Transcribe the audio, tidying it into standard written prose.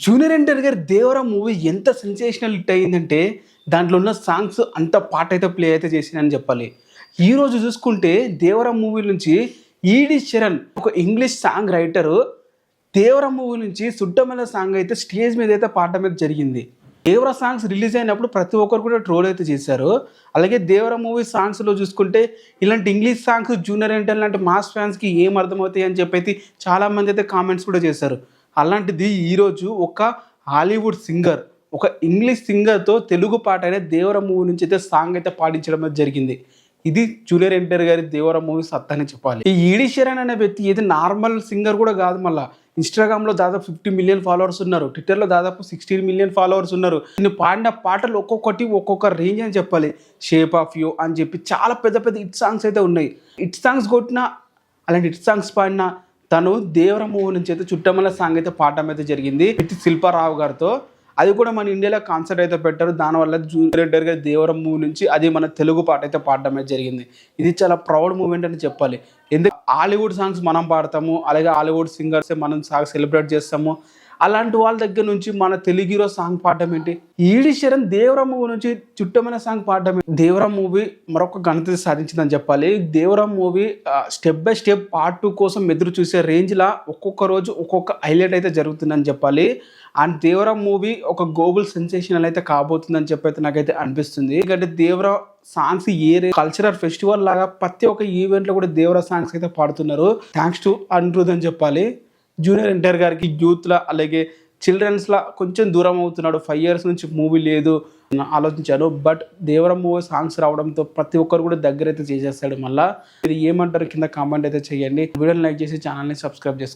Junior NTR గారి 'Devara' movie ఎంత sensational hit అయిందంటే, దాంట్లో ఉన్న సాంగ్స్ అంత పాట అయితే ప్లే అయితే చేసిందని చెప్పాలి. ఈరోజు చూసుకుంటే 'దేవరా' మూవీ నుంచి ఈడి శరణ్ ఒక English song writer 'Devara' movie నుంచి 'సుట్టమల్ల' సాంగ్ అయితే స్టేజ్ మీద అయితే పాడడం మీద జరిగింది. 'దేవరా' సాంగ్స్ రిలీజ్ అయినప్పుడు ప్రతి ఒక్కరు కూడా ట్రోల్ అయితే చేశారు. అలాగే 'దేవరా' మూవీ సాంగ్స్లో చూసుకుంటే ఇలాంటి ఇంగ్లీష్ సాంగ్స్ జూనియర్ ఎన్టీఆర్ లాంటి మాస్ ఫ్యాన్స్కి ఏం అర్థమవుతాయి అని చెప్పి చాలామంది అయితే కామెంట్స్ కూడా చేశారు. అలాంటిది ఈరోజు ఒక హాలీవుడ్ సింగర్, ఒక ఇంగ్లీష్ సింగర్తో తెలుగు పాట అయిన 'దేవరా' మూవీ నుంచి అయితే సాంగ్ అయితే పాడించడం అయితే జరిగింది. ఇది జూనియర్ ఎన్టీఆర్ గారి 'దేవరా' మూవీ సత్తాని చెప్పాలి. ఈ ఈడి శరణ్ అనే వ్యక్తి ఏది నార్మల్ సింగర్ కూడా కాదు. మళ్ళీ ఇన్స్టాగ్రామ్లో దాదాపు 50 మిలియన్ ఫాలోవర్స్ ఉన్నారు. ట్విట్టర్లో దాదాపు 16 మిలియన్ ఫాలోవర్స్ ఉన్నారు. నేను పాడిన పాటలు ఒక్కొక్కటి ఒక్కొక్క రేంజ్ అని చెప్పాలి. 'షేప్ ఆఫ్ యూ' అని చెప్పి చాలా పెద్ద పెద్ద హిట్ సాంగ్స్ అయితే ఉన్నాయి. హిట్ సాంగ్స్ కొట్టిన అలాంటి హిట్ సాంగ్స్ పాడిన తను 'దేవరా' మూవీ నుంచి అయితే 'చుట్టమల్ల' సాంగ్ అయితే పాడడం అయితే జరిగింది విత్ శిల్పారావు గారితో. అది కూడా మన ఇండియాలో కాన్సర్ట్ అయితే పెట్టారు. దానివల్ల జూనియర్ ఎన్టీఆర్ గారి 'దేవరా' మూవీ నుంచి అది మన తెలుగు పాట అయితే పాడడం అయితే జరిగింది. ఇది చాలా ప్రౌడ్ మూమెంట్ అని చెప్పాలి. ఎందుకు హాలీవుడ్ సాంగ్స్ మనం పాడతాము, అలాగే హాలీవుడ్ సింగర్స్ మనం సాంగ్ సెలబ్రేట్ చేస్తాము. అలాంటి వాళ్ళ దగ్గర నుంచి మన తెలుగు హీరో సాంగ్ పాడడం ఏంటి? ఈడి శరణ్ 'దేవరా' మూవీ నుంచి 'చుట్టమల్ల' సాంగ్ పాడడం ఏంటి? 'దేవరా' మూవీ మరొక ఘనత సాధించిందని చెప్పాలి. 'Devara' movie step by step part 2 కోసం ఎదురు చూసే రేంజ్లా ఒక్కొక్క రోజు ఒక్కొక్క హైలైట్ అయితే జరుగుతుందని చెప్పాలి. అండ్ 'దేవరా' మూవీ ఒక గ్లోబల్ సెన్సేషనల్ అయితే కాబోతుందని చెప్పి అయితే నాకైతే అనిపిస్తుంది. ఎందుకంటే 'దేవరా' సాంగ్స్ కల్చరల్ ఫెస్టివల్ లాగా ప్రతి ఒక్క ఈవెంట్లో కూడా 'దేవరా' సాంగ్స్ అయితే పాడుతున్నారు. థ్యాంక్స్ టు అనిరుద్ అని చెప్పాలి. జూనియర్ ఎన్టీఆర్ గారికి యూత్లా అలాగే చిల్డ్రన్స్లా కొంచెం దూరం అవుతున్నాడు. 5 years నుంచి మూవీ లేదు ఆలోచించాను. బట్ 'దేవరా' మూవీ సాంగ్స్ రావడంతో ప్రతి ఒక్కరు కూడా దగ్గర అయితే చేసేస్తాడు. మళ్ళీ మీరు ఏమంటారు కింద కామెంట్ అయితే చేయండి. వీడియోని లైక్ చేసి ఛానల్ని సబ్స్క్రైబ్ చేసుకోండి.